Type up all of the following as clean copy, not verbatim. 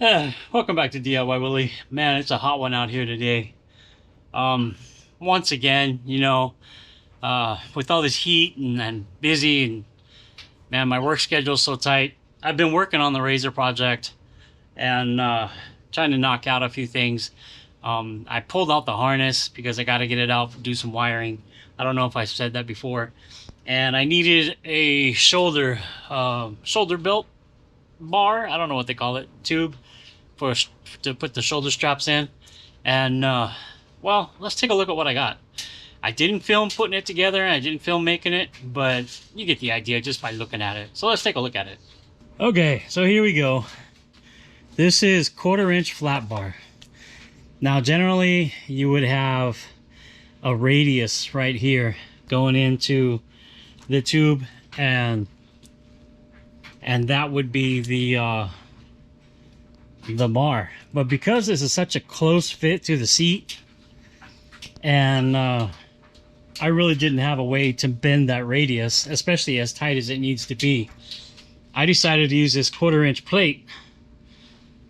Welcome back to DIY Willy. Man, it's a hot one out here today. Once again, with all this heat and busy, and man, my work schedule's so tight. I've been working on the RZR project and trying to knock out a few things. I pulled out the harness because I got to get it out, do some wiring. I don't know if I said that before. And I needed a shoulder belt bar. I don't know what they call it, tube to put the shoulder straps in. And well, let's take a look at what I got. I didn't film putting it together, I didn't film making it, but you get the idea just by looking at it. So let's take a look at it. Okay, so here we go. This is 1/4 inch flat bar. Now generally you would have a radius right here going into the tube, and that would be the bar. But because this is such a close fit to the seat, and I really didn't have a way to bend that radius, especially as tight as it needs to be, I decided to use this 1/4 inch plate,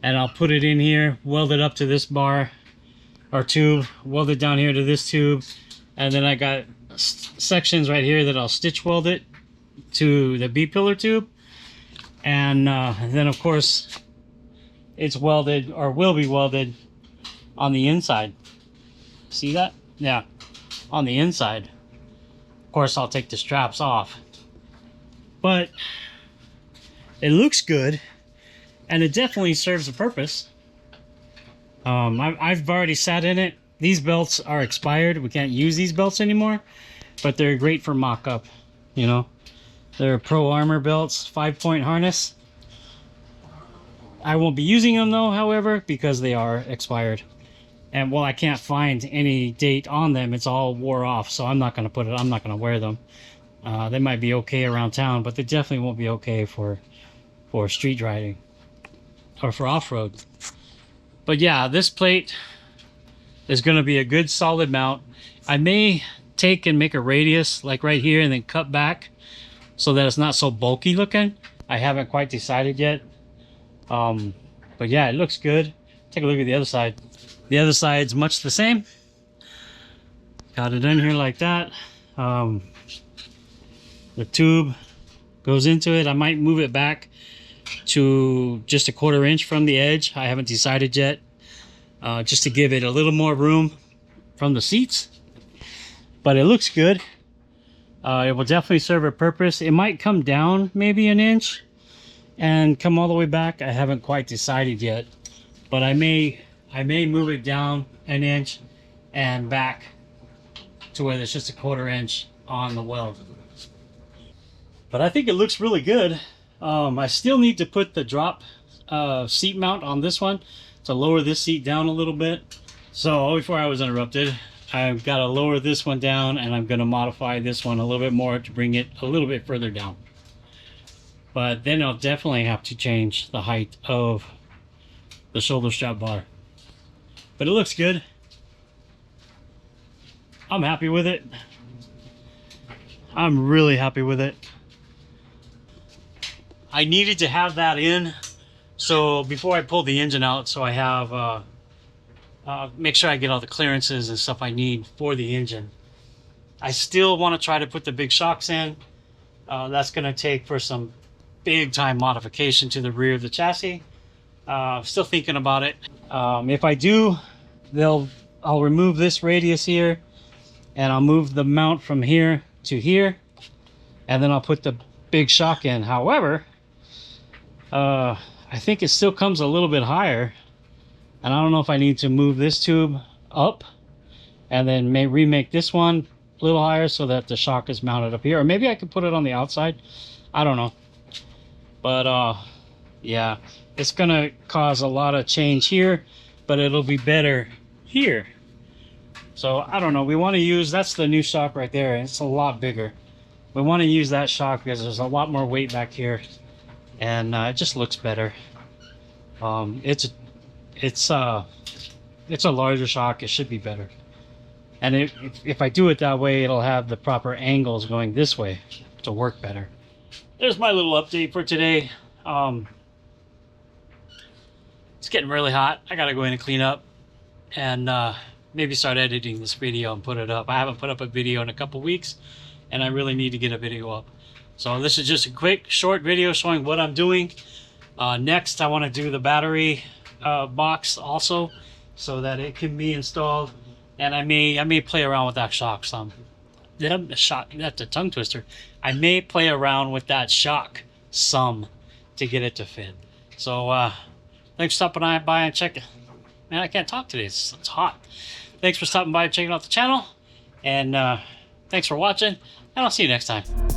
and I'll put it in here, weld it up to this bar or tube, weld it down here to this tube, and then I got sections right here that I'll stitch weld it to the B-pillar tube, and then of course it's welded, or will be welded, on the inside. See that? Yeah, on the inside. Of course I'll take the straps off, but it looks good and it definitely serves a purpose. I've already sat in it. These belts are expired, we can't use these belts anymore, but they're great for mock-up. They're Pro Armor belts, 5-point harness. I won't be using them though, however, because they are expired. And well, I can't find any date on them. It's all wore off, so I'm not going to wear them. They might be okay around town, but they definitely won't be okay for street riding or for off-road. But yeah, this plate is going to be a good solid mount. I may take and make a radius like right here and then cut back so that it's not so bulky looking. I haven't quite decided yet. But yeah, it looks good. Take a look at the other side. The other side's much the same. Got it in here like that. The tube goes into it. I might move it back to just a 1/4 inch from the edge. I haven't decided yet. Just to give it a little more room from the seats. But it looks good. It will definitely serve a purpose. It might come down maybe an inch and come all the way back. I haven't quite decided yet, but I may move it down an inch and back to where there's just a 1/4 inch on the weld. But I think it looks really good. I still need to put the drop seat mount on this one to lower this seat down a little bit. So before I was interrupted, I've got to lower this one down, and I'm going to modify this one a little bit more to bring it a little bit further down. But then I'll definitely have to change the height of the shoulder strap bar. But it looks good. I'm happy with it. I'm really happy with it. I needed to have that in, so before I pull the engine out, so I have make sure I get all the clearances and stuff I need for the engine. I still want to try to put the big shocks in. That's going to take for some big time modification to the rear of the chassis. Still thinking about it. If I do, I'll remove this radius here, and I'll move the mount from here to here, and then I'll put the big shock in. However, I think it still comes a little bit higher, and I don't know if I need to move this tube up and then remake this one a little higher so that the shock is mounted up here, or maybe I could put it on the outside. I don't know, but yeah, it's gonna cause a lot of change here, but it'll be better here. So I don't know, we want to use, that's the new shock right there, and it's a lot bigger. We want to use that shock because there's a lot more weight back here, and it just looks better. It's a larger shock. It should be better, and if I do it that way, it'll have the proper angles going this way to work better. There's my little update for today. it's getting really hot. I gotta go in and clean up and maybe start editing this video and put it up. I haven't put up a video in a couple weeks, and I really need to get a video up. So this is just a quick short video showing what I'm doing. Next I want to do the battery box also, so that it can be installed, and I may play around with that shock some. That's a tongue twister. I may play around with that shock some to get it to fit. So thanks for stopping by and check it. Man, I can't talk today. It's hot. Thanks for stopping by and checking out the channel, and thanks for watching, and I'll see you next time.